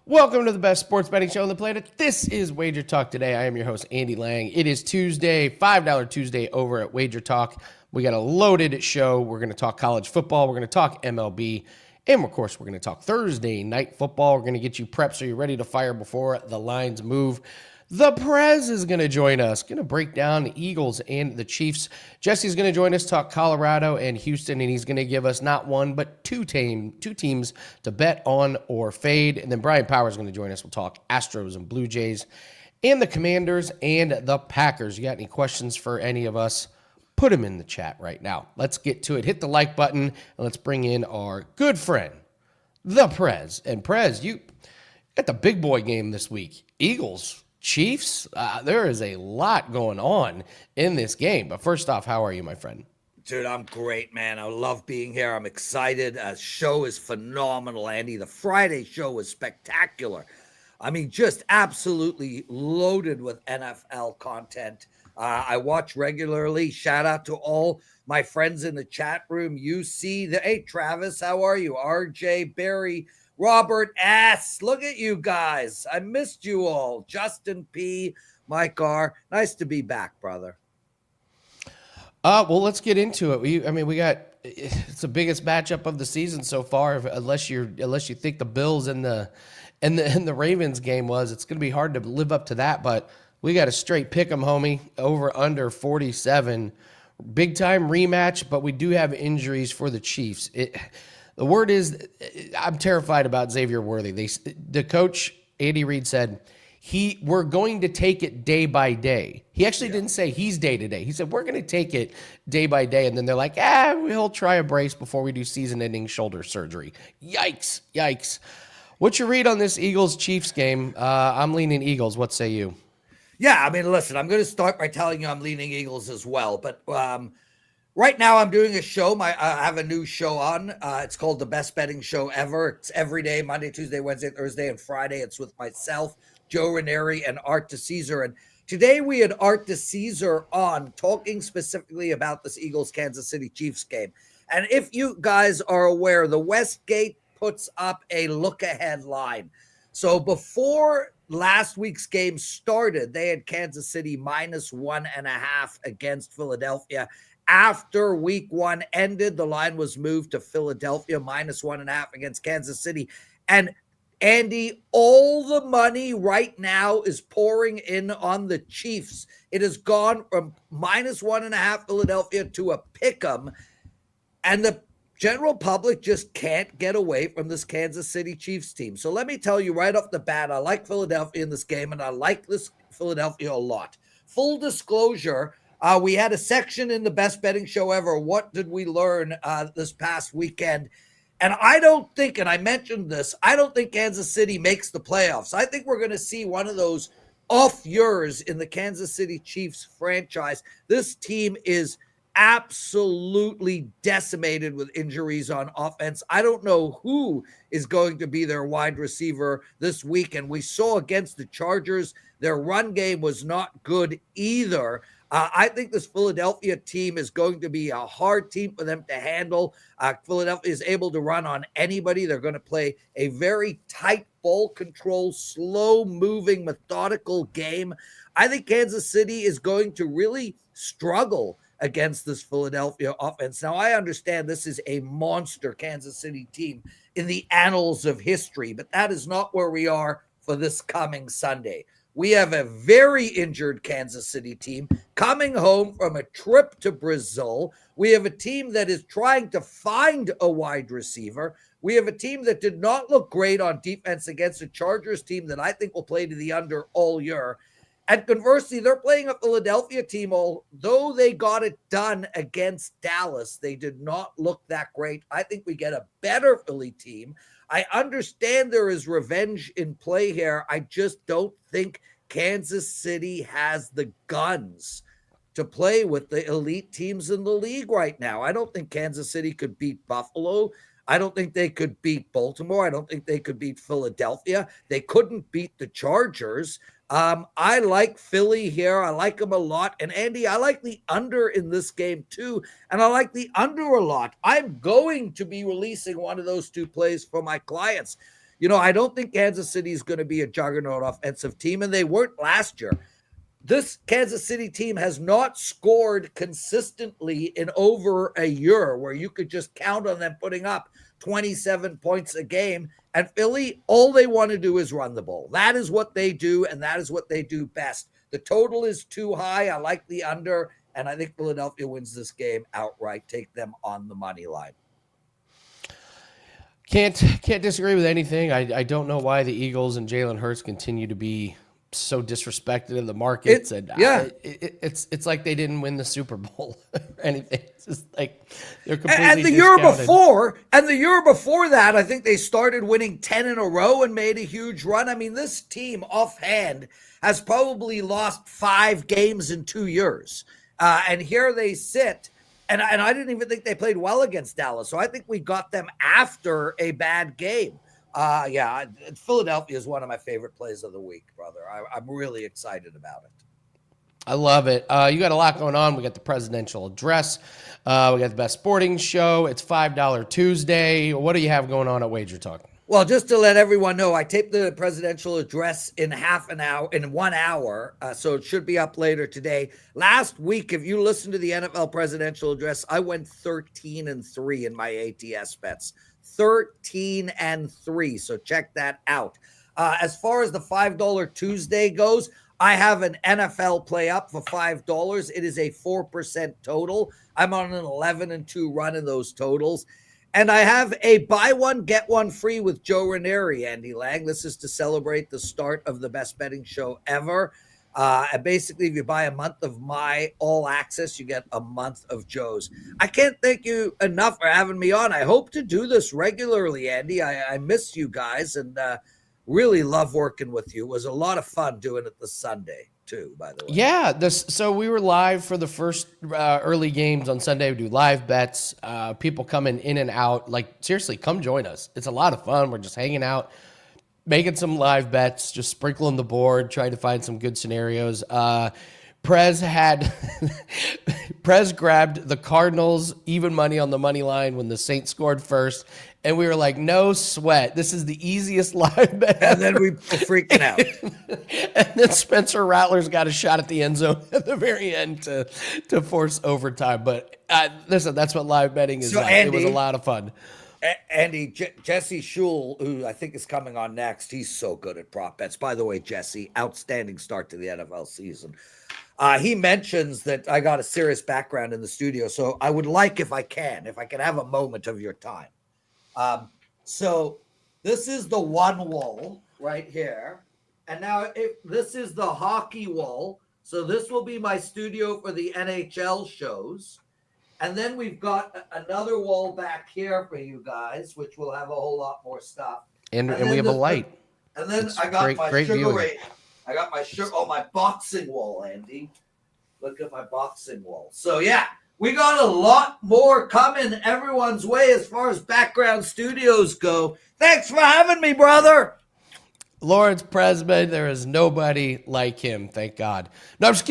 Welcome to the best sports betting show on the planet. This is WagerTalk Today. I am your host, Andy Lang. It is Tuesday, $5 Tuesday over at WagerTalk. We got a loaded show. We're going to talk college football. We're going to talk MLB. And, of course, we're going to talk Thursday night football. We're going to get you prepped so you're ready to fire before the lines move. The Prez is going to join us, going to break down the Eagles and the Chiefs. Jesse's going to join us, talk Colorado and Houston, and he's going to give us not one, but two teams to bet on or fade. And then Bryan Power is going to join us. We'll talk Astros and Blue Jays and the Commanders and the Packers. You got any questions for any of us? Put them in the chat right now. Let's get to it. Hit the like button, and let's bring in our good friend, the Prez. And Prez, you got the big boy game this week. Eagles, Chiefs, there is a lot going on in this game. But first off, how are you, my friend? Dude, I'm great, man. I love being here. I'm excited. Show is phenomenal, Andy. The Friday show was spectacular. I mean, just absolutely loaded with NFL content. I watch regularly. Shout out to all my friends in the chat room. You see hey, Travis, how are you? RJ, Barry, Robert S. Look at you guys. I missed you all. Justin P, Mike R. Nice to be back, brother. Well, let's get into it. It's the biggest matchup of the season so far. Unless you think the Bills and the Ravens game was, it's going to be hard to live up to that. But we got a straight pick 'em, homie. Over under 47, big time rematch. But we do have injuries for the Chiefs. The word is, I'm terrified about Xavier Worthy. The coach, Andy Reid, said, we're going to take it day by day. He actually didn't say he's day to day. He said, we're going to take it day by day. And then they're like, we'll try a brace before we do season-ending shoulder surgery. Yikes. What's your read on this Eagles-Chiefs game? I'm leaning Eagles. What say you? Yeah, I mean, listen, I'm going to start by telling you I'm leaning Eagles as well. But right now, I'm doing a show. I have a new show on. It's called The Best Betting Show Ever. It's every day, Monday, Tuesday, Wednesday, Thursday, and Friday. It's with myself, Joe Ranieri, and Art DeCesar. And today we had Art DeCesar on talking specifically about this Eagles-Kansas City Chiefs game. And if you guys are aware, the Westgate puts up a look-ahead line. So before last week's game started, they had Kansas City -1.5 against Philadelphia. After week one ended, the line was moved to Philadelphia -1.5 against Kansas City. And Andy, all the money right now is pouring in on the Chiefs. It has gone from -1.5 Philadelphia to a pick 'em. And the general public just can't get away from this Kansas City Chiefs team. So let me tell you right off the bat, I like Philadelphia in this game, and I like this Philadelphia a lot. Full disclosure, we had a section in the Best Betting Show Ever. What did we learn this past weekend? And I don't think, and I mentioned this, I don't think Kansas City makes the playoffs. I think we're going to see one of those off years in the Kansas City Chiefs franchise. This team is absolutely decimated with injuries on offense. I don't know who is going to be their wide receiver this week. And we saw against the Chargers, their run game was not good either. I think this Philadelphia team is going to be a hard team for them to handle. Philadelphia is able to run on anybody. They're going to play a very tight ball control, slow-moving, methodical game. I think Kansas City is going to really struggle against this Philadelphia offense. Now, I understand this is a monster Kansas City team in the annals of history, but that is not where we are for this coming Sunday. We have a very injured Kansas City team coming home from a trip to Brazil. We have a team that is trying to find a wide receiver. We have a team that did not look great on defense against a Chargers team that I think will play to the under all year. And conversely, they're playing a Philadelphia team, although they got it done against Dallas, they did not look that great. I think we get a better Philly team. I understand there is revenge in play here. I just don't think Kansas City has the guns to play with the elite teams in the league right now. I don't think Kansas City could beat Buffalo. I don't think they could beat Baltimore. I don't think they could beat Philadelphia. They couldn't beat the Chargers. I like Philly here. I like them a lot. And Andy, I like the under in this game too. And I like the under a lot. I'm going to be releasing one of those two plays for my clients. I don't think Kansas City is going to be a juggernaut offensive team, and they weren't last year. This Kansas City team has not scored consistently in over a year where you could just count on them putting up 27 points a game. And Philly, all they want to do is run the ball. That is what they do, and that is what they do best. The total is too high. I like the under, and I think Philadelphia wins this game outright. Take them on the money line. Can't disagree with anything. I don't know why the Eagles and Jalen Hurts continue to be so disrespected in the markets. It's like they didn't win the Super Bowl or anything. It's just like they're completely and the year before that, I think they started winning 10 in a row and made a huge run. I mean, this team offhand has probably lost 5 games in 2 years. And here they sit. And I didn't even think they played well against Dallas. So I think we got them after a bad game. Philadelphia is one of my favorite plays of the week, brother. I'm really excited about it. I love it. You got a lot going on. We got the presidential address. We got the best sporting show. It's $5 Tuesday. What do you have going on at WagerTalk? Well, just to let everyone know, I taped the presidential address in 1 hour, so it should be up later today. Last week, if you listen to the NFL presidential address, I went 13-3 in my ATS bets. 13-3, so check that out. As far as the $5 Tuesday goes, I have an NFL play up for $5. It is a 4% total. I'm on an 11-2 run in those totals. And I have a buy one, get one free with Joe Ranieri, Andy Lang. This is to celebrate the start of the best betting show ever. And basically, if you buy a month of my all access, you get a month of Joe's. I can't thank you enough for having me on. I hope to do this regularly, Andy. I miss you guys and really love working with you. It was a lot of fun doing it this Sunday, too, by the way. Yeah, so we were live for the first early games on Sunday. We do live bets, people coming in and out. Like, seriously, come join us. It's a lot of fun. We're just hanging out, making some live bets, just sprinkling the board, trying to find some good scenarios. Prez grabbed the Cardinals even money on the money line when the Saints scored first. And we were like, no sweat. This is the easiest live bet. And then we were freaking out. And then Spencer Rattler's got a shot at the end zone at the very end to force overtime. But listen, that's what live betting is. Andy, it was a lot of fun. Andy, Jesse Schule, who I think is coming on next, he's so good at prop bets. By the way, Jesse, outstanding start to the NFL season. He mentions that I got a serious background in the studio, so I would like, if I can have a moment of your time. So this is the one wall right here. And now this is the hockey wall. So this will be my studio for the NHL shows. And then we've got another wall back here for you guys, which will have a whole lot more stuff. And we have a light. And then I got my Sugar Ray. I got my boxing wall, Andy. Look at my boxing wall. So yeah, we got a lot more coming everyone's way as far as background studios go. Thanks for having me, brother. Lawrence Presman, there is nobody like him, thank God. No, I'm just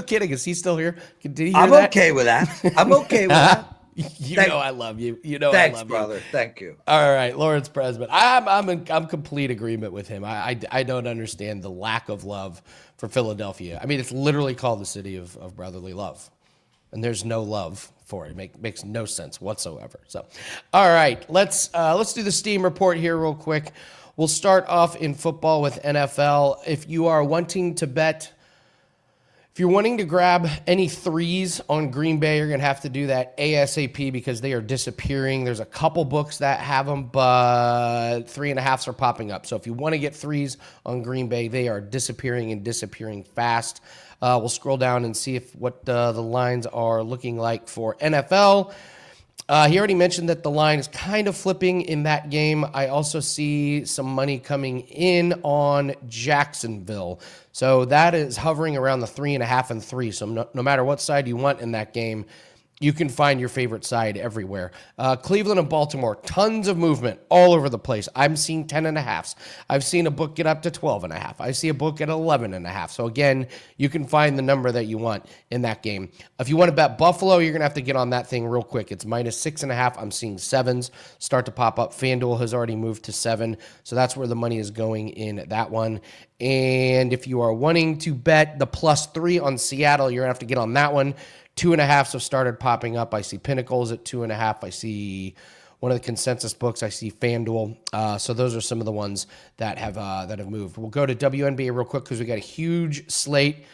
kidding. Is he still here? Did he hear I'm that? okay with that. I'm okay with that. know I love you. Thanks, I love brother. You. Thank you. All right, Lawrence Presman. I'm in complete agreement with him. I don't understand the lack of love for Philadelphia. I mean, it's literally called the city of brotherly love, and there's no love for it. It makes no sense whatsoever. So, all right, let's do the Steam report here real quick. We'll start off in football with NFL. If you are wanting to bet. If you're wanting to grab any threes on Green Bay, you're going to have to do that ASAP because they are disappearing. There's a couple books that have them, but 3.5s are popping up. So if you want to get threes on Green Bay, they are disappearing and disappearing fast. We'll scroll down and see what the lines are looking like for NFL. He already mentioned that the line is kind of flipping in that game. I also see some money coming in on Jacksonville. So that is hovering around the 3.5 and 3. So no matter what side you want in that game, you can find your favorite side everywhere. Cleveland and Baltimore, tons of movement all over the place. I'm seeing 10.5s. I've seen a book get up to 12.5. I see a book at 11.5. So again, you can find the number that you want in that game. If you want to bet Buffalo, you're going to have to get on that thing real quick. It's -6.5. I'm seeing 7s start to pop up. FanDuel has already moved to 7. So that's where the money is going in that one. And if you are wanting to bet the +3 on Seattle, you're going to have to get on that one. 2.5s have started popping up. I see Pinnacles at 2.5. I see one of the consensus books. I see FanDuel. So those are some of the ones that have moved. We'll go to WNBA real quick because we got a huge slate.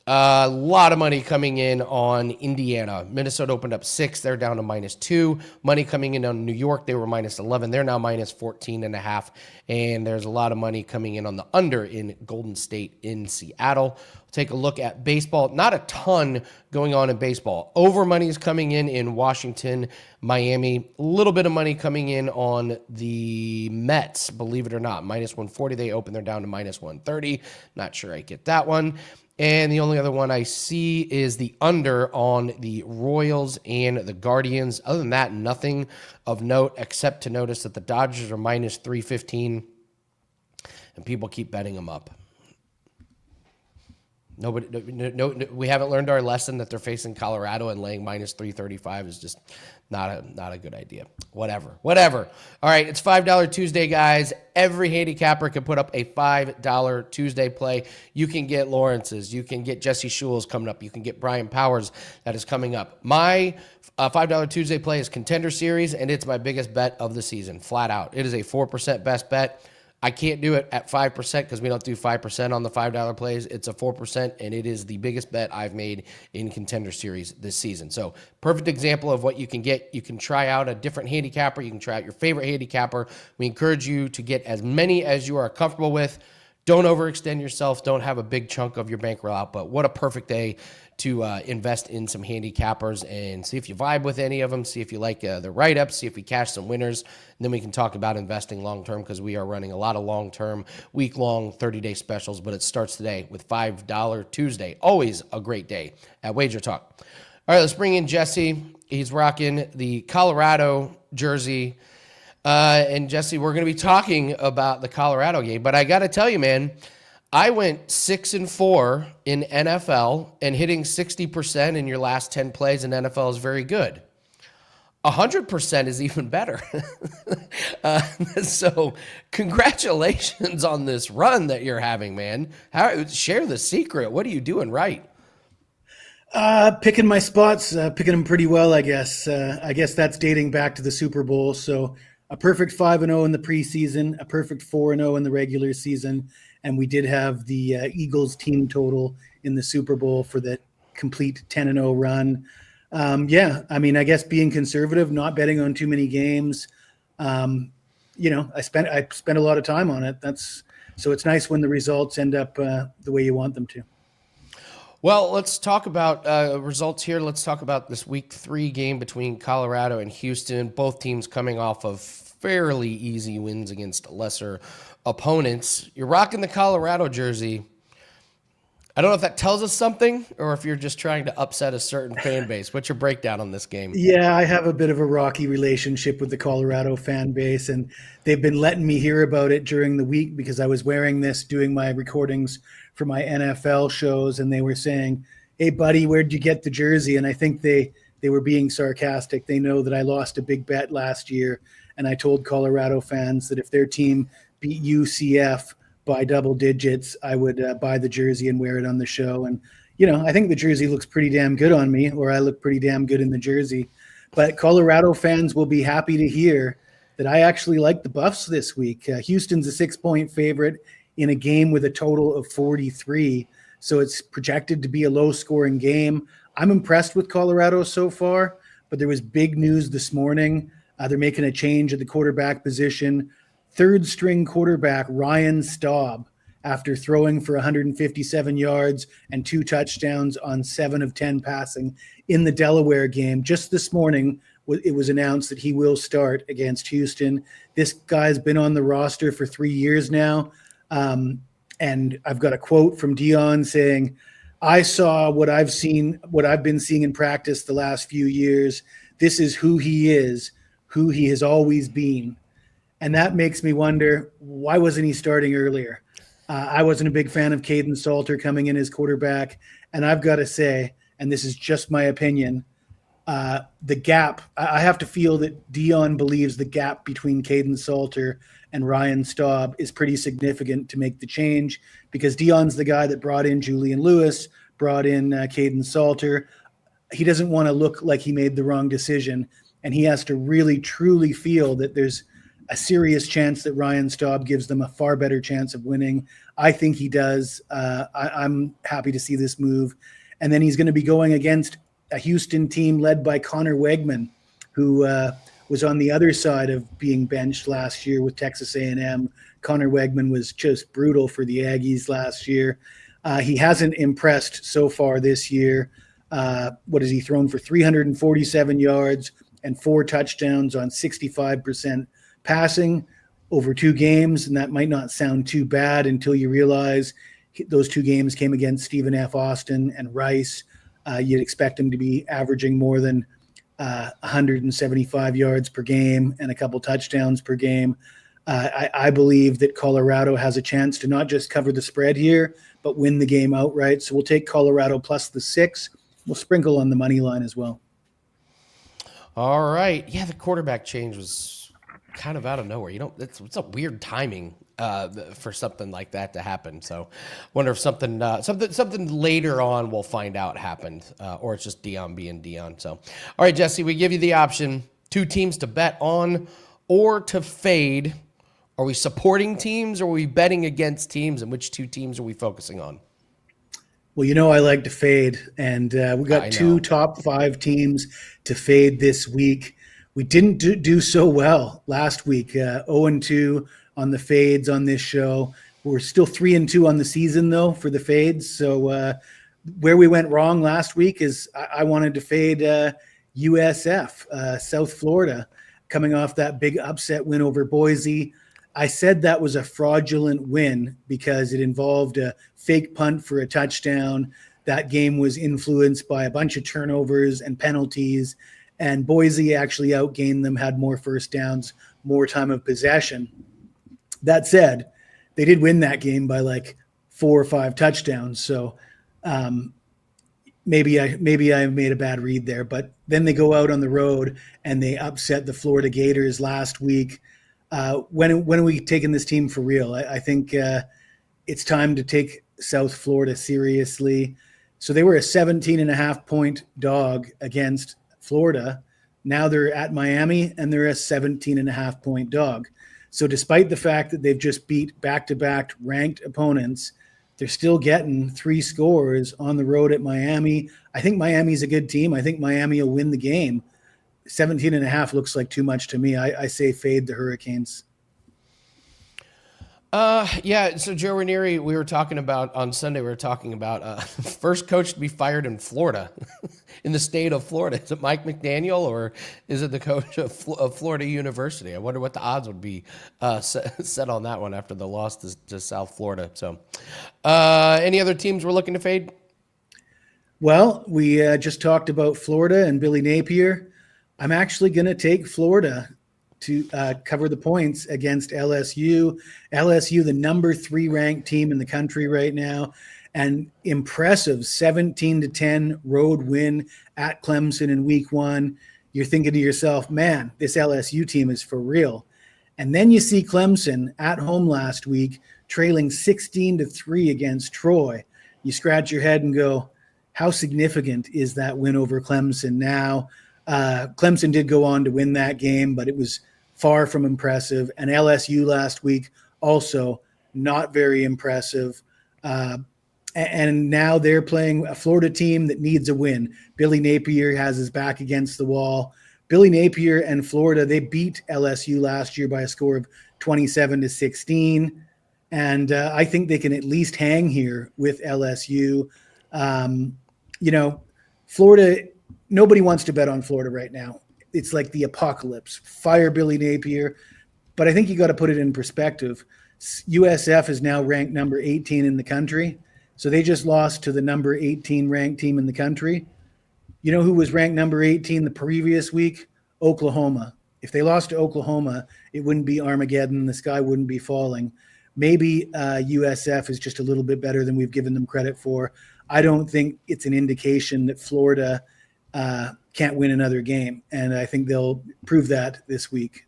A lot of money coming in on Indiana. Minnesota opened up 6. They're down to -2. Money coming in on New York. They were -11. They're now -14.5. And there's a lot of money coming in on the under in Golden State in Seattle. Take a look at baseball. Not a ton going on in baseball. Over money is coming in Washington, Miami. A little bit of money coming in on the Mets, believe it or not. -140. They open. They're down to -130. Not sure I get that one. And the only other one I see is the under on the Royals and the Guardians. Other than that, nothing of note except to notice that the Dodgers are -315, and people keep betting them up. No, we haven't learned our lesson that they're facing Colorado, and laying -335 is just not a good idea. Whatever. All right, it's $5 Tuesday, guys. Every handicapper can put up a $5 Tuesday play. You can get Lawrence's. You can get Jesse Schule's coming up. You can get Bryan Powers that is coming up. My $5 Tuesday play is Contender Series, and it's my biggest bet of the season, flat out. It is a 4% best bet. I can't do it at 5% because we don't do 5% on the $5 plays. It's a 4%, and it is the biggest bet I've made in Contender Series this season. So perfect example of what you can get. You can try out a different handicapper. You can try out your favorite handicapper. We encourage you to get as many as you are comfortable with. Don't overextend yourself. Don't have a big chunk of your bankroll out. But what a perfect day to invest in some handicappers and see if you vibe with any of them, see if you like the write-ups, see if we cash some winners, and then we can talk about investing long-term because we are running a lot of long-term, week-long, 30-day specials, but it starts today with $5 Tuesday. Always a great day at WagerTalk. All right, let's bring in Jesse. He's rocking the Colorado jersey. And Jesse, we're going to be talking about the Colorado game, but I got to tell you, man, I went 6-4 in NFL, and hitting 60% in your last 10 plays in NFL is very good. 100% is even better. So congratulations on this run that you're having, man. Share the secret. What are you doing right? Picking my spots, picking them pretty well, I guess. I guess that's dating back to the Super Bowl. So a perfect 5-0 in the preseason, a perfect 4-0 in the regular season. And we did have the Eagles team total in the Super Bowl for the complete 10-0 run. Yeah, I mean, I guess being conservative, not betting on too many games. I spent a lot of time on it. So it's nice when the results end up the way you want them to. Well, let's talk about results here. Let's talk about this week 3 game between Colorado and Houston. Both teams coming off of fairly easy wins against lesser opponents. You're rocking the Colorado jersey. I don't know if that tells us something or if you're just trying to upset a certain fan base. What's your breakdown on this game? Yeah, I have a bit of a rocky relationship with the Colorado fan base, and they've been letting me hear about it during the week because I was wearing this doing my recordings for my NFL shows, and they were saying, "Hey, buddy, where'd you get the jersey?" And I think they were being sarcastic. They know that I lost a big bet last year, and I told Colorado fans that if their team beat UCF by double digits, I would buy the jersey and wear it on the show. And, I think the jersey looks pretty damn good on me, or I look pretty damn good in the jersey. But Colorado fans will be happy to hear that I actually like the Buffs this week. Houston's a 6-point favorite in a game with a total of 43. So it's projected to be a low-scoring game. I'm impressed with Colorado so far, but there was big news this morning. They're making a change at the quarterback position. Third-string quarterback Ryan Staub, after throwing for 157 yards and 2 touchdowns on 7 of 10 passing in the Delaware game. Just this morning, it was announced that he will start against Houston. This guy's been on the roster for 3 years now. And I've got a quote from Dion saying, I saw what I've been seeing in practice the last few years. This is who he is, who he has always been. And that makes me wonder, why wasn't he starting earlier? I wasn't a big fan of Caden Salter coming in as quarterback. And I've got to say, and this is just my opinion, the gap, I have to feel that Dion believes the gap between Caden Salter and Ryan Staub is pretty significant to make the change, because Dion's the guy that brought in Julian Lewis, brought in Caden Salter. He doesn't want to look like he made the wrong decision, and he has to really truly feel that there's a serious chance that Ryan Staub gives them a far better chance of winning. I think he does. I'm happy to see this move. And then he's going to be going against a Houston team led by Connor Wegman, who was on the other side of being benched last year with Texas A&M. Connor Wegman was just brutal for the Aggies last year. He hasn't impressed so far this year. What has he thrown for? 347 yards and 4 touchdowns on 65% passing over 2 games. And that might not sound too bad until you realize those 2 games came against Stephen F. Austin and Rice. You'd expect him to be averaging more than 175 yards per game and a couple touchdowns per game. I believe that Colorado has a chance to not just cover the spread here, but win the game outright. So we'll take Colorado plus the 6. We'll sprinkle on the money line as well. All right. Yeah, the quarterback change was kind of out of nowhere. It's a weird timing for something like that to happen. So wonder if something later on we'll find out happened, or it's just Dion being Dion. So, all right, Jesse, we give you the option, 2 teams to bet on or to fade. Are we supporting teams, or are we betting against teams, and which 2 teams are we focusing on? Well, I like to fade, and we got 2 top 5 teams to fade this week. We didn't do so well last week, 0-2 on the fades on this show. We're still 3-2 on the season, though, for the fades. So where we went wrong last week is I wanted to fade USF, South Florida, coming off that big upset win over Boise. I said that was a fraudulent win because it involved a fake punt for a touchdown. That game was influenced by a bunch of turnovers and penalties, and Boise actually outgained them, had more first downs, more time of possession. That said, they did win that game by like 4 or 5 touchdowns. So maybe I made a bad read there. But then they go out on the road and they upset the Florida Gators last week. When are we taking this team for real? I think it's time to take South Florida seriously. So they were a 17.5-point dog against Florida. Now they're at Miami and they're a 17.5-point dog. So despite the fact that they've just beat back-to-back ranked opponents, they're still getting 3 scores on the road at Miami. I think Miami's a good team. I think Miami will win the game. 17.5 looks like too much to me. I say fade the Hurricanes. Yeah. So Joe Ranieri, we were talking about on Sunday, first coach to be fired in Florida, in the state of Florida. Is it Mike McDaniel, or is it the coach of Florida University? I wonder what the odds would be set on that one after the loss to South Florida. So any other teams we're looking to fade? Well, we just talked about Florida and Billy Napier. I'm actually going to take Florida to cover the points against LSU. LSU, the number 3 ranked team in the country right now, an impressive 17-10 road win at Clemson in week 1. You're thinking to yourself, man, this LSU team is for real. And then you see Clemson at home last week trailing 16-3 against Troy. You scratch your head and go, how significant is that win over Clemson now? Clemson did go on to win that game, but it was far from impressive. And LSU last week also not very impressive. And now they're playing a Florida team that needs a win. Billy Napier has his back against the wall. Billy Napier and Florida, they beat LSU last year by a score of 27-16. And I think they can at least hang here with LSU. Florida, nobody wants to bet on Florida right now. It's like the apocalypse. Fire Billy Napier. But I think you got to put it in perspective. USF is now ranked number 18 in the country. So they just lost to the number 18 ranked team in the country. You know who was ranked number 18 the previous week? Oklahoma. If they lost to Oklahoma, it wouldn't be Armageddon. The sky wouldn't be falling. Maybe USF is just a little bit better than we've given them credit for. I don't think it's an indication that Florida can't win another game. And I think they'll prove that this week.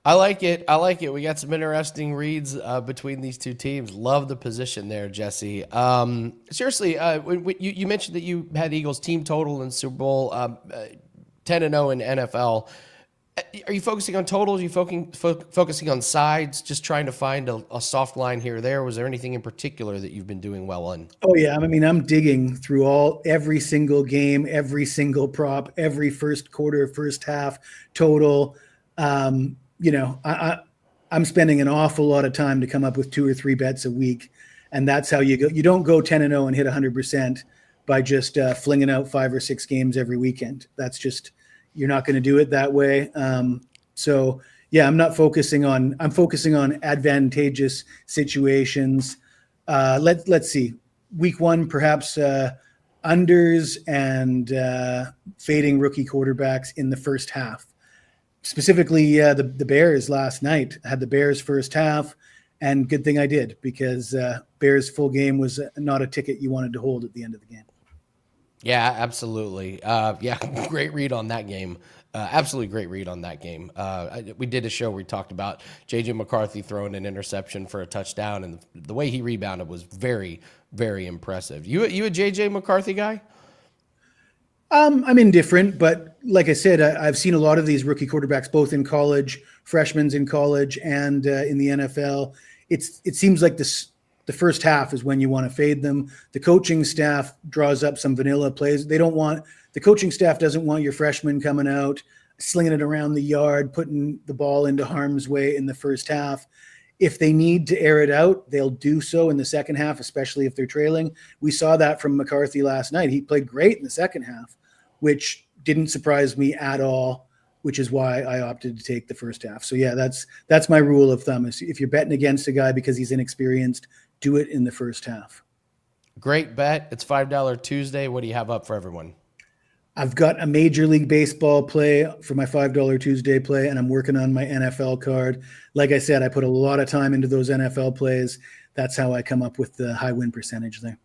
I like it. I like it. We got some interesting reads between these two teams. Love the position there, Jesse. Seriously, you mentioned that you had Eagles team total in Super Bowl 10-0 in NFL. Are you focusing on totals? Are you focusing on sides? Just trying to find a soft line here or there? Was there anything in particular that you've been doing well on? Oh yeah, I mean I'm digging through every single game, every single prop, every first quarter, first half total. I'm spending an awful lot of time to come up with 2 or 3 bets a week, and that's how you go. You don't go 10-0 and hit 100% by just flinging out 5 or 6 games every weekend. That's just, you're not going to do it that way. So yeah, I'm focusing on advantageous situations. Let's see. Week 1, perhaps unders and fading rookie quarterbacks in the first half. Specifically, the Bears last night. I had the Bears first half, and good thing I did, because Bears full game was not a ticket you wanted to hold at the end of the game. Yeah, absolutely. Great read on that game. Absolutely great read on that game. We did a show where we talked about J.J. McCarthy throwing an interception for a touchdown, and the way he rebounded was very, very impressive. You a J.J. McCarthy guy? I'm indifferent, but like I said, I've seen a lot of these rookie quarterbacks, both in college, freshmen in college, and in the NFL. It seems like the first half is when you want to fade them. The coaching staff draws up some vanilla plays. The coaching staff doesn't want your freshmen coming out, slinging it around the yard, putting the ball into harm's way in the first half. If they need to air it out, they'll do so in the second half, especially if they're trailing. We saw that from McCarthy last night. He played great in the second half, which didn't surprise me at all, which is why I opted to take the first half. So yeah, that's my rule of thumb. Is if you're betting against a guy because he's inexperienced, do it in the first half. Great bet. It's $5 Tuesday. What do you have up for everyone? I've got a Major League Baseball play for my $5 Tuesday play, and I'm working on my NFL card. Like I said, I put a lot of time into those NFL plays. That's how I come up with the high win percentage there.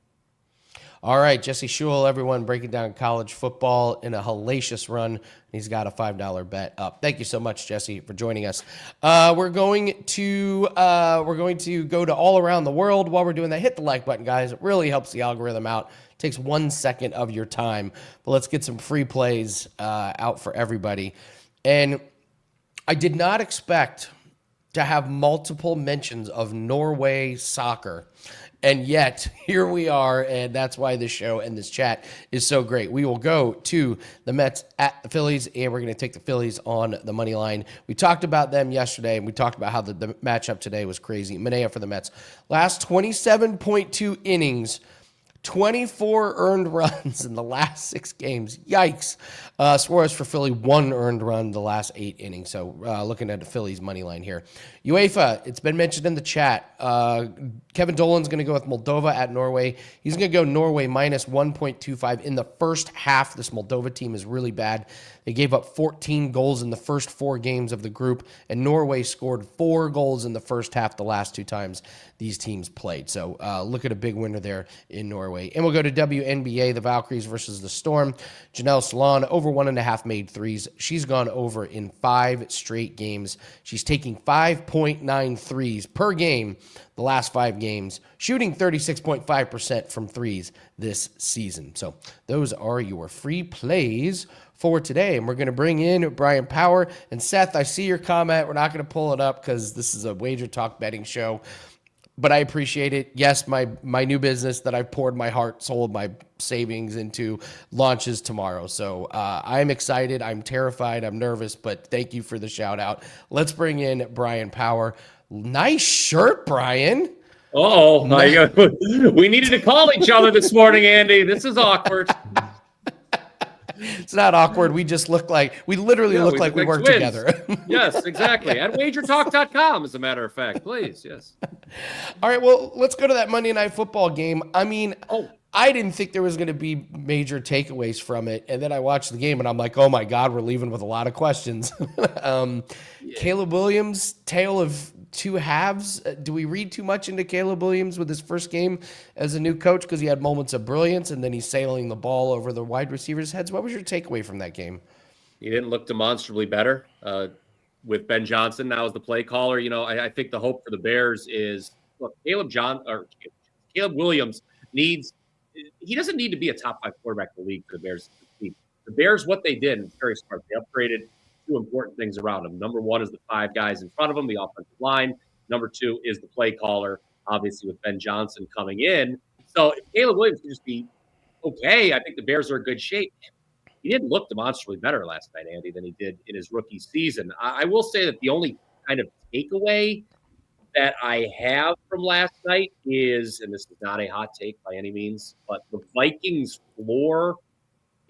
All right, Jesse Schule, everyone, breaking down college football in a hellacious run. He's got a $5 bet up. Thank you so much, Jesse, for joining us. We're going to go to all around the world. While we're doing that, hit the like button, guys. It really helps the algorithm out. It takes 1 second of your time. But let's get some free plays out for everybody. And I did not expect to have multiple mentions of Norway soccer. And yet, here we are, and that's why this show and this chat is so great. We will go to the Mets at the Phillies, and we're going to take the Phillies on the money line. We talked about them yesterday, and we talked about how the matchup today was crazy. Manea for the Mets. Last 27.2 innings, 24 earned runs in the last 6 games. Yikes. Suarez for Philly, 1 earned run the last 8 innings. So looking at the Phillies money line here. UEFA, it's been mentioned in the chat. Kevin Dolan's going to go with Moldova at Norway. He's going to go Norway minus 1.25 in the first half. This Moldova team is really bad. They gave up 14 goals in the first 4 games of the group, and Norway scored 4 goals in the first half the last 2 times these teams played. So look at a big winner there in Norway. And we'll go to WNBA, the Valkyries versus the Storm. Janelle Salon, over 1.5 made threes. She's gone over in 5 straight games. She's taking 5.9 threes per game the last 5 games, shooting 36.5% from threes this season. So those are your free plays for today. And we're going to bring in Bryan Power. And Seth, I see your comment. We're not going to pull it up because this is a WagerTalk betting show, but I appreciate it. Yes, my new business that I've poured my heart, soul, my savings into launches tomorrow. So I'm excited. I'm terrified. I'm nervous, but thank you for the shout out. Let's bring in Bryan Power. Nice shirt, Bryan. Oh, we needed to call each other this morning, Andy. This is awkward. It's not awkward. We just look like we literally look like we work twins. together. Yes, exactly. At WagerTalk.com, as a matter of fact. Please, yes. All right, well, let's go to that Monday Night Football game. I mean, Oh. I didn't think there was going to be major takeaways from it, and then I watched the game, and I'm like, oh my God, we're leaving with a lot of questions. Caleb Williams, tale of two halves. Do we read too much into Caleb Williams with his first game as a new coach because he had moments of brilliance, and then he's sailing the ball over the wide receivers' heads? What was your takeaway from that game? He didn't look demonstrably better with Ben Johnson now as the play caller. You know, I think the hope for the Bears is, look, Caleb Williams he doesn't need to be a top 5 quarterback in the league for the Bears. The Bears, what they did, and it's very smart, they upgraded 2 important things around him. Number 1 is the 5 guys in front of him, the offensive line. Number 2 is the play caller, obviously with Ben Johnson coming in. So if Caleb Williams can just be okay, I think the Bears are in good shape. He didn't look demonstrably better last night, Andy, than he did in his rookie season. I will say that the only kind of takeaway that I have from last night is, and this is not a hot take by any means, but the Vikings floor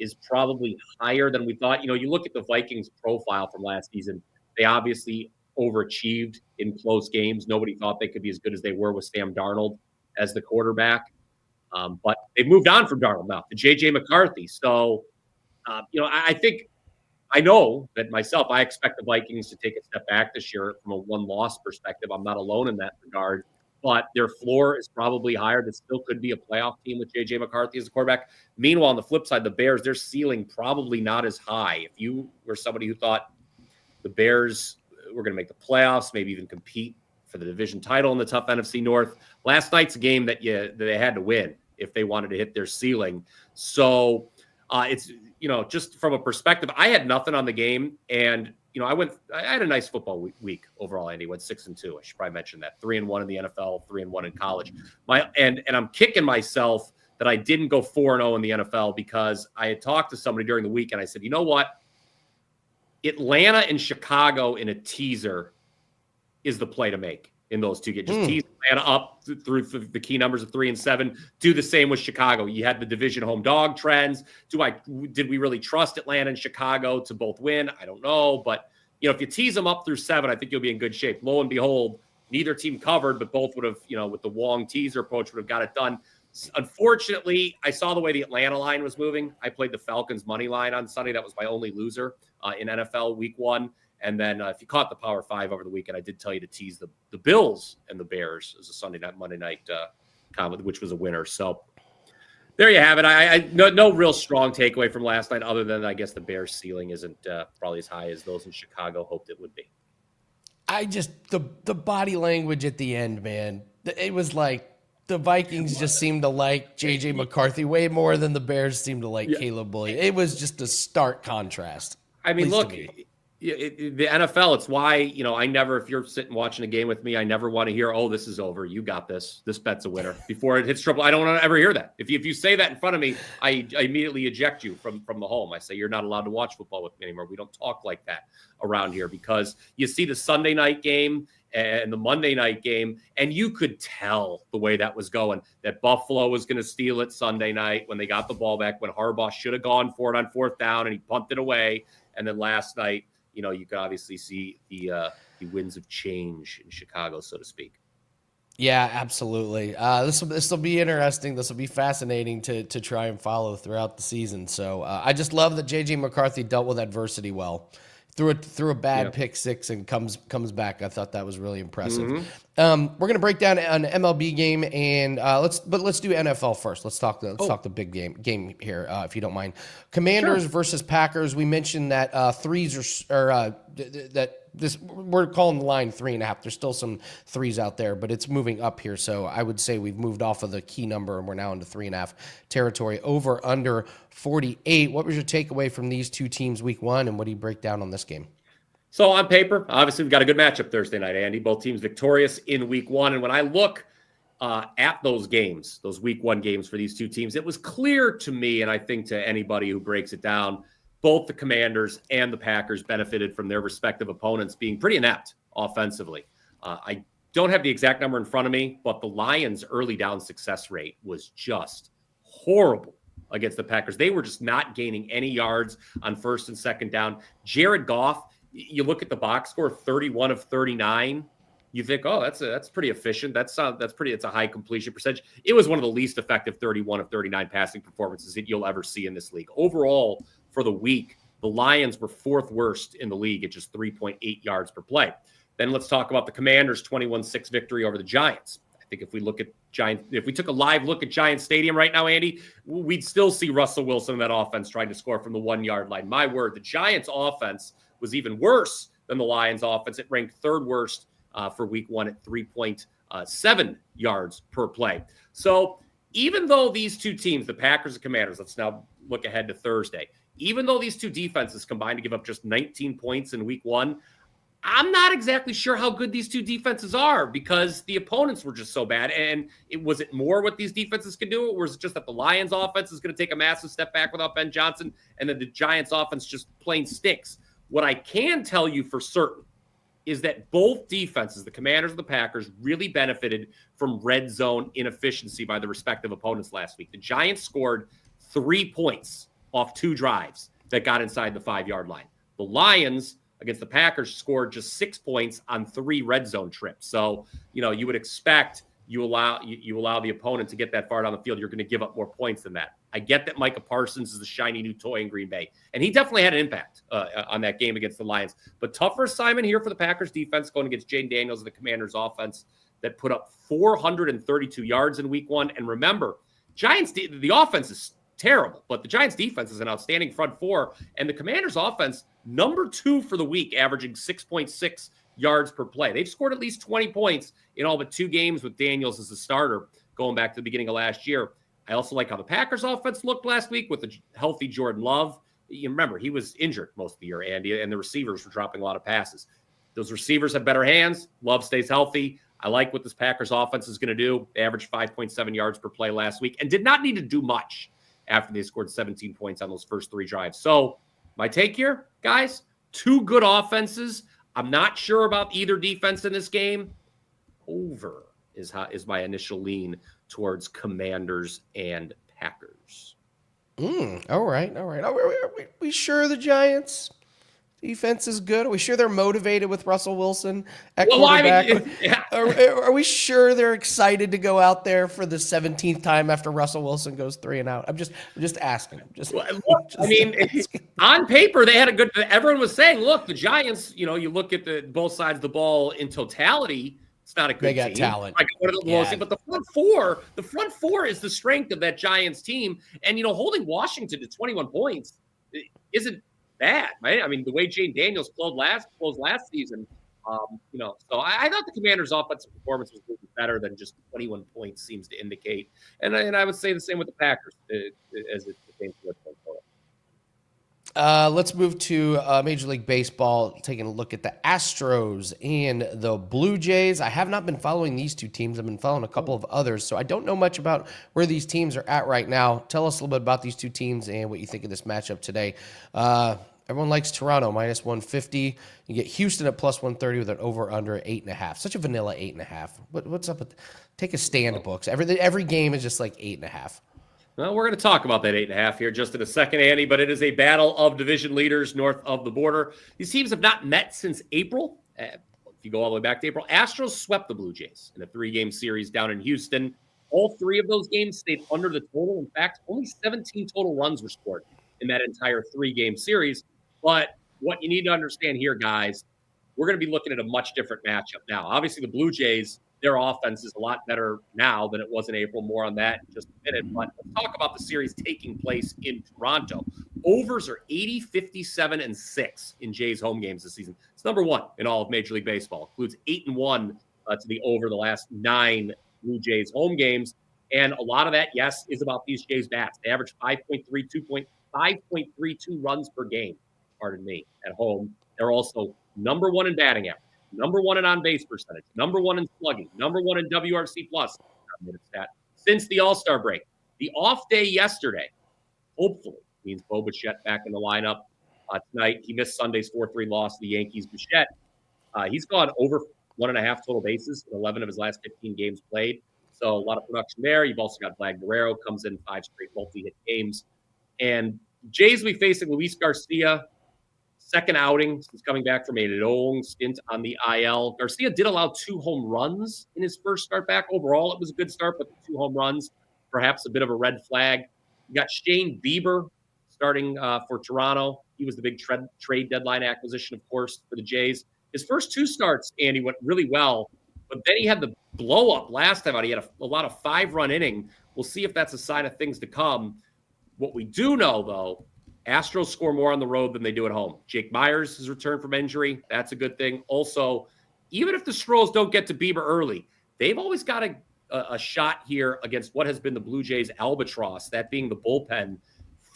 is probably higher than we thought. You know, you look at the Vikings profile from last season, they obviously overachieved in close games. Nobody thought they could be as good as they were with Sam Darnold as the quarterback. But they've moved on from Darnold now to J.J. McCarthy. So, you know, I know that myself, I expect the Vikings to take a step back this year from a one-loss perspective. I'm not alone in that regard, but their floor is probably higher. This still could be a playoff team with J.J. McCarthy as a quarterback. Meanwhile, on the flip side, the Bears, their ceiling probably not as high. If you were somebody who thought the Bears were going to make the playoffs, maybe even compete for the division title in the tough NFC North, last night's a game that they had to win if they wanted to hit their ceiling. So it's, you know, just from a perspective, I had nothing on the game, and you know, I had a nice football week overall. Andy went 6-2. I should probably mention that 3-1 in the NFL, 3-1 in college. And I'm kicking myself that I didn't go 4-0 in the NFL because I had talked to somebody during the week, and I said, you know what, Atlanta and Chicago in a teaser is the play to make in those two games. Just tease Atlanta up through the key numbers of 3 and 7. Do the same with Chicago. You had the division home dog trends. Did we really trust Atlanta and Chicago to both win? I don't know, but you know, if you tease them up through 7, I think you'll be in good shape. Lo and behold, neither team covered, but both would have, you know, with the Wong teaser approach, would have got it done. Unfortunately, I saw the way the Atlanta line was moving. I played the Falcons money line on Sunday. That was my only loser in NFL week 1. And then if you caught the Power 5 over the weekend, I did tell you to tease the Bills and the Bears as a Monday night comment, which was a winner. So there you have it. No real strong takeaway from last night other than I guess the Bears ceiling isn't probably as high as those in Chicago hoped it would be. The body language at the end, man, it was like the Vikings just seemed to like J.J. McCarthy way more than the Bears seemed to like Caleb Williams. It was just a stark contrast. I mean, look, the NFL, it's why, you know, if you're sitting watching a game with me, I never want to hear, oh, this is over. You got this. This bet's a winner. Before it hits triple, I don't want to ever hear that. If you say that in front of me, I immediately eject you from the home. I say, you're not allowed to watch football with me anymore. We don't talk like that around here because you see the Sunday night game and the Monday night game, and you could tell the way that was going, that Buffalo was going to steal it Sunday night when they got the ball back, when Harbaugh should have gone for it on 4th down and he punted away. And then last night, you know, you can obviously see the winds of change in Chicago, so to speak. Yeah, absolutely. This will be interesting. This will be fascinating to try and follow throughout the season. So I just love that J.J. McCarthy dealt with adversity well. Threw a bad pick 6 and comes back. I thought that was really impressive. We're gonna break down an MLB game and let's do NFL first. Let's talk the big game here if you don't mind. Commanders versus Packers. We mentioned that threes are we're calling the line 3.5. There's still some 3s out there, but it's moving up here. So I would say we've moved off of the key number and we're now into 3.5 territory. Over under 48. What was your takeaway from these two teams week 1, and what do you break down on this game? So on paper, obviously we've got a good matchup Thursday night, Andy. Both teams victorious in week 1. And when I look at those games, those week 1 games for these two teams, it was clear to me, and I think to anybody who breaks it down, both the Commanders and the Packers benefited from their respective opponents being pretty inept offensively. I don't have the exact number in front of me, but the Lions' early down success rate was just horrible against the Packers. They were just not gaining any yards on first and second down. Jared Goff, you look at the box score, 31 of 39. You think, oh, that's pretty efficient. It's a high completion percentage. It was one of the least effective 31 of 39 passing performances that you'll ever see in this league. Overall, for the week, the Lions were fourth worst in the league at just 3.8 yards per play. Then let's talk about the Commanders' 21-6 victory over the Giants. I think if we took a live look at Giants Stadium right now, Andy, we'd still see Russell Wilson in that offense trying to score from the 1 yard line. My word, the Giants offense was even worse than the Lions offense. It ranked third worst for week 1 at 3.7 yards per play. So even though these two teams, the Packers and Commanders, let's now look ahead to Thursday, even though these two defenses combined to give up just 19 points in week 1, I'm not exactly sure how good these two defenses are because the opponents were just so bad. And was it more what these defenses can do? Or was it just that the Lions offense is going to take a massive step back without Ben Johnson and then the Giants offense just plain stinks? What I can tell you for certain is that both defenses, the Commanders and the Packers, really benefited from red zone inefficiency by the respective opponents last week. The Giants scored 3 points off 2 drives that got inside the 5-yard line. The Lions against the Packers scored just 6 points on 3 red zone trips. So, you would expect you allow the opponent to get that far down the field, you're going to give up more points than that. I get that Micah Parsons is a shiny new toy in Green Bay, and he definitely had an impact on that game against the Lions. But tougher assignment here for the Packers defense going against Jaden Daniels and the Commanders offense that put up 432 yards in week 1. And remember, Giants, the offense is terrible, but the Giants defense is an outstanding front 4, and the Commanders offense, number 2 for the week, averaging 6.6 yards per play. They've scored at least 20 points in all but 2 games with Daniels as a starter going back to the beginning of last year. I also like how the Packers offense looked last week with a healthy Jordan Love. You remember, he was injured most of the year, Andy, and the receivers were dropping a lot of passes. Those receivers have better hands. Love stays healthy. I like what this Packers offense is going to do. They averaged 5.7 yards per play last week and did not need to do much after they scored 17 points on those first 3 drives. So my take here, guys, 2 good offenses. I'm not sure about either defense in this game. Over is my initial lean towards Commanders and Packers. All right. Are we sure the Giants defense is good? Are we sure they're motivated with Russell Wilson at quarterback? Are we sure they're excited to go out there for the 17th time after Russell Wilson goes 3 and out? I'm just asking. On paper, they had a good. Everyone was saying, look, the Giants. You look at both sides of the ball in totality. It's not a good team. They got talent. But the front four is the strength of that Giants team. And, holding Washington to 21 points isn't bad, right? I mean, the way Jaden Daniels closed last season, so I thought the Commanders' offensive performance was a little bit better than just 21 points seems to indicate. And I would say the same with the Packers as it pertains to what's going on. Let's move to Major League Baseball, taking a look at the Astros and the Blue Jays. I have not been following these two teams. I've been following a couple of others, so I don't know much about where these teams are at right now. Tell us a little bit about these two teams and what you think of this matchup today. Everyone likes Toronto, minus 150. You get Houston at plus 130 with an over-under 8.5. Such a vanilla 8.5. What's up with take a stand, books? Every game is just like 8.5. Well, we're going to talk about that 8.5 here just in a second, Andy, but it is a battle of division leaders north of the border. These teams have not met since April. If you go all the way back to April, Astros swept the Blue Jays in a 3-game series down in Houston. All 3 of those games stayed under the total. In fact, only 17 total runs were scored in that entire 3-game series. But what you need to understand here, guys, we're going to be looking at a much different matchup now. Obviously, the Blue Jays, their offense is a lot better now than it was in April. More on that in just a minute. But let's talk about the series taking place in Toronto. Overs are 80, 57, and 6 in Jays home games this season. It's number 1 in all of Major League Baseball. Includes 8-1 to the over the last 9 Blue Jays home games. And a lot of that, yes, is about these Jays bats. They average 5.32 runs per game, pardon me, at home. They're also number 1 in batting average, number 1 in on-base percentage, number 1 in slugging, number 1 in WRC plus since the All-Star break. The off day yesterday, hopefully, means Bo Bichette back in the lineup tonight. He missed Sunday's 4-3 loss to the Yankees. Bichette, he's gone over 1.5 total bases in 11 of his last 15 games played. So a lot of production there. You've also got Vlad Guerrero, comes in 5 straight multi-hit games. And Jays will be facing Luis Garcia, second outing since coming back from a long stint on the IL. Garcia did allow 2 home runs in his first start back. Overall, it was a good start, but the 2 home runs, perhaps a bit of a red flag. You got Shane Bieber starting for Toronto. He was the big trade deadline acquisition, of course, for the Jays. His first 2 starts, Andy, went really well, but then he had the blow up last time out. He had a lot of 5-run inning. We'll see if that's a sign of things to come. What we do know, though, Astros score more on the road than they do at home. Jake Myers has returned from injury. That's a good thing. Also, even if the Stros don't get to Bieber early, they've always got a shot here against what has been the Blue Jays' albatross, that being the bullpen.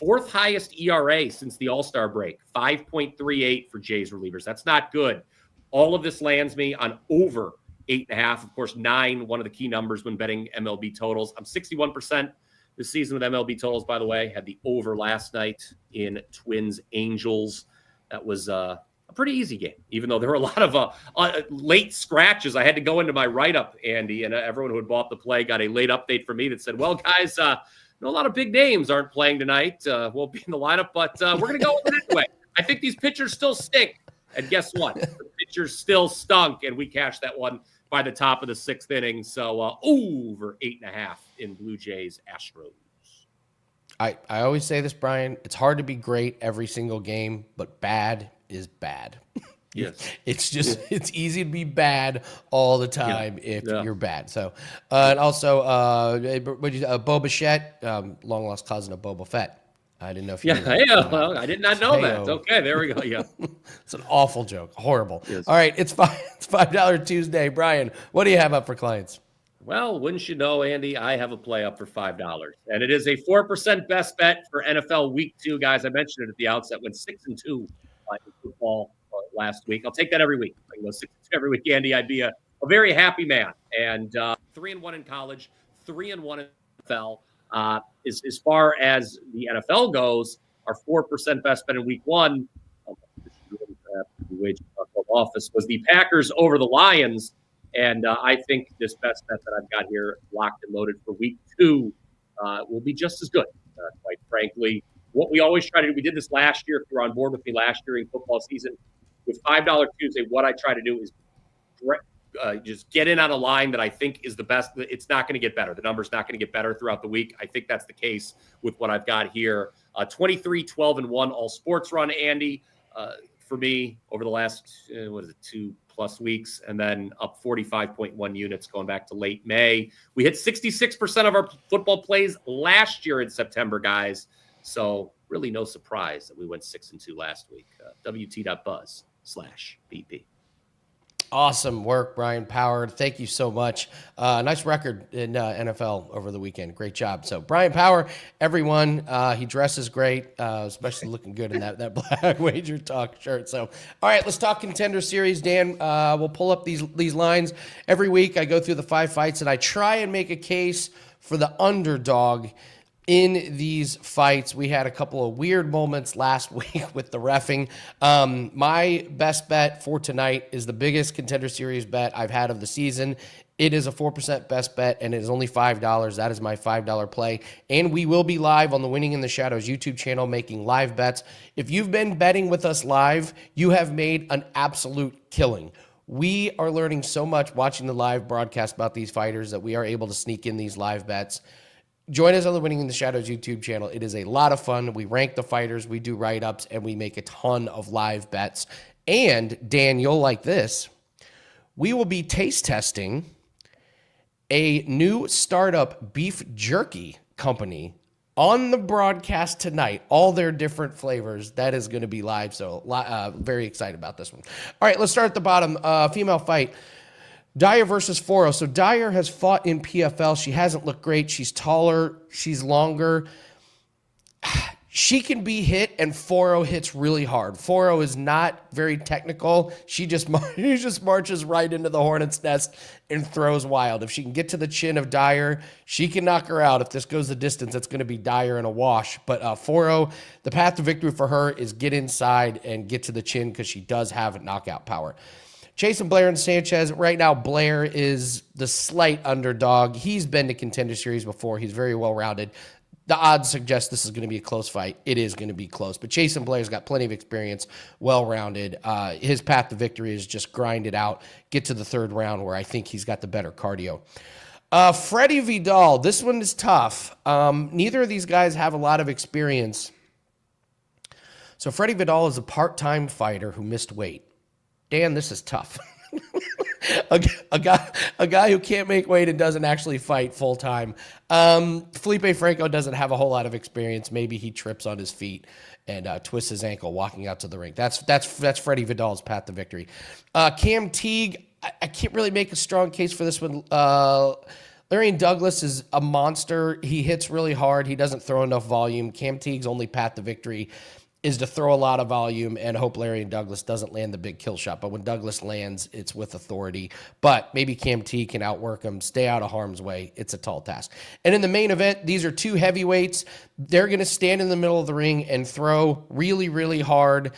4th highest ERA since the All-Star break, 5.38 for Jays relievers. That's not good. All of this lands me on over 8.5. Of course, 9, one of the key numbers when betting MLB totals. I'm 61% this season with MLB totals, by the way. Had the over last night in Twins Angels. That was a pretty easy game, even though there were a lot of late scratches. I had to go into my write-up, Andy, and everyone who had bought the play got a late update from me that said, well, guys, a lot of big names aren't playing tonight. Won't be in the lineup, but we're going to go with it anyway. I think these pitchers still stink. And guess what? The pitchers still stunk, and we cashed that one by the top of the 6th inning. So over 8.5 in Blue Jays Astros. I always say this, Brian. It's hard to be great every single game, but bad is bad. Yes. It's just, it's easy to be bad all the time if you're bad. So, and also, Boba Fett, long lost cousin of Boba Fett. I didn't know if you knew that. Well, I did not know that. Okay, there we go. Yeah. It's an awful joke. Horrible. Yes. All right, it's $5 Tuesday. Brian, what do you have up for clients? Well, wouldn't you know, Andy, I have a play up for $5. And it is a 4% best bet for NFL Week 2, guys. I mentioned it at the outset. Went 6-2 in football last week. I'll take that every week. I can go 6-2 every week, Andy. I'd be a very happy man. And 3-1 in college, 3-1 in NFL. As far as the NFL goes, our 4% best bet in Week 1, office was the Packers over the Lions, and I think this best bet that I've got here, locked and loaded for Week 2, will be just as good. Quite frankly, what we always try to do, we did this last year. If you were on board with me last year in football season, with $5 Tuesday, what I try to do is just get in on a line that I think is the best. It's not going to get better. The number's not going to get better throughout the week. I think that's the case with what I've got here. 23, 12, and 1 all sports run, Andy, for me over the last, 2+ weeks, and then up 45.1 units going back to late May. We hit 66% of our football plays last year in September, guys. So really no surprise that we went 6-2 last week. WT.buzz/BP. Awesome work, Bryan Power. Thank you so much. Nice record in NFL over the weekend. Great job. So Bryan Power, everyone, he dresses great, especially looking good in that black Wager Talk shirt. So, all right, let's talk Contender Series. Dan, we'll pull up these lines. Every week I go through the 5 fights, and I try and make a case for the underdog in these fights. We had a couple of weird moments last week with the reffing. My best bet for tonight is the biggest Contender Series bet I've had of the season. It is a 4% best bet, and it is only $5. That is my $5 play. And we will be live on the Winning in the Shadows YouTube channel making live bets. If you've been betting with us live, you have made an absolute killing. We are learning so much watching the live broadcast about these fighters that we are able to sneak in these live bets. Join us on the Winning in the Shadows YouTube channel. It is a lot of fun. We rank the fighters, we do write-ups, and we make a ton of live bets. And, Dan, you'll like this. We will be taste testing a new startup beef jerky company on the broadcast tonight. All their different flavors. That is going to be live, so very excited about this one. All right, let's start at the bottom. Female fight. Dyer versus Foro. So Dyer has fought in PFL. She hasn't looked great. She's taller. She's longer. She can be hit, and Foro hits really hard. Foro is not very technical. She just marches right into the hornet's nest and throws wild. If she can get to the chin of Dyer, she can knock her out. If this goes the distance, it's going to be Dyer in a wash. But Foro, the path to victory for her is get inside and get to the chin because she does have knockout power. Chasing Blair and Sanchez. Right now, Blair is the slight underdog. He's been to Contender Series before. He's very well-rounded. The odds suggest this is going to be a close fight. It is going to be close. But Chasing Blair's got plenty of experience, well-rounded. His path to victory is just grind it out, get to the third round where I think he's got the better cardio. Freddie Vidal. This one is tough. Neither of these guys have a lot of experience. So Freddie Vidal is a part-time fighter who missed weight. Dan, this is tough. a guy who can't make weight and doesn't actually fight full time. Felipe Franco doesn't have a whole lot of experience. Maybe he trips on his feet and twists his ankle walking out to the ring. That's Freddie Vidal's path to victory. Cam Teague, I can't really make a strong case for this one. Larry Douglas is a monster. He hits really hard. He doesn't throw enough volume. Cam Teague's only path to victory is to throw a lot of volume and hope Larry Douglas doesn't land the big kill shot. But when Douglas lands, it's with authority. But maybe Cam Teague can outwork him, stay out of harm's way. It's a tall task. And in the main event, these are two heavyweights. They're going to stand in the middle of the ring and throw really, really hard.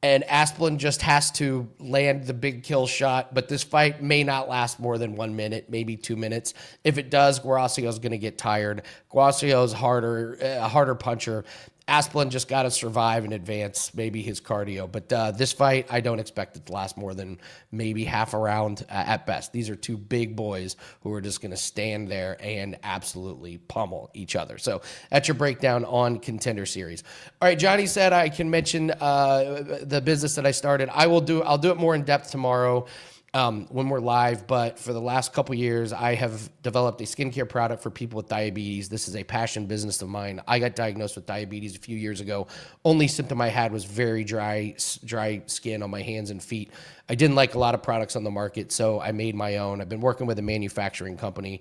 And Asplund just has to land the big kill shot. But this fight may not last more than 1 minute, maybe 2 minutes. If it does, Guaracio's going to get tired. Guaracio's a harder puncher. Asplund just got to survive and advance, maybe his cardio. But this fight, I don't expect it to last more than maybe half a round at best. These are two big boys who are just going to stand there and absolutely pummel each other. So that's your breakdown on Contender Series. All right, Johnny said I can mention the business that I started. I'll do it more in depth tomorrow. When we're live, but for the last couple years, I have developed a skincare product for people with diabetes. This is a passion business of mine. I got diagnosed with diabetes a few years ago. Only symptom I had was very dry skin on my hands and feet. I didn't like a lot of products on the market, so I made my own. I've been working with a manufacturing company.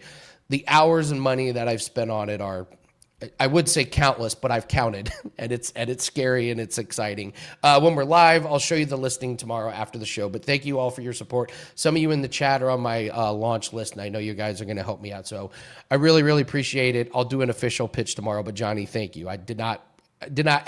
The hours and money that I've spent on it are, I would say countless, but I've counted, and it's scary and it's exciting. When we're live, I'll show you the listing tomorrow after the show, but thank you all for your support. Some of you in the chat are on my launch list, and I know you guys are going to help me out, so I really, really appreciate it. I'll do an official pitch tomorrow, but Johnny, thank you. I did not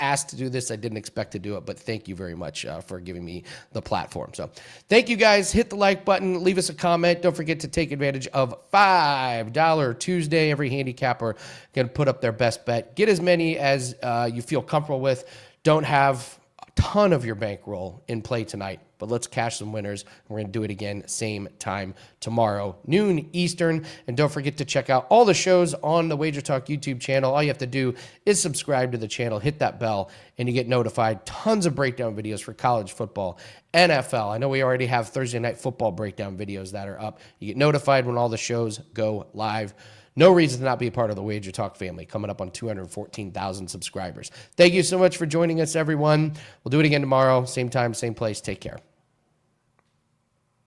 ask to do this. I didn't expect to do it, but thank you very much for giving me the platform. So thank you guys. Hit the like button. Leave us a comment. Don't forget to take advantage of $5 Tuesday. Every handicapper can put up their best bet. Get as many as you feel comfortable with. Don't have a ton of your bankroll in play tonight, but let's cash some winners. We're going to do it again same time tomorrow, noon Eastern. And don't forget to check out all the shows on the WagerTalk YouTube channel. All you have to do is subscribe to the channel, hit that bell, and you get notified. Tons of breakdown videos for college football, NFL. I know we already have Thursday night football breakdown videos that are up. You get notified when all the shows go live. No reason to not be a part of the WagerTalk family, coming up on 214,000 subscribers. Thank you so much for joining us, everyone. We'll do it again tomorrow, same time, same place. Take care.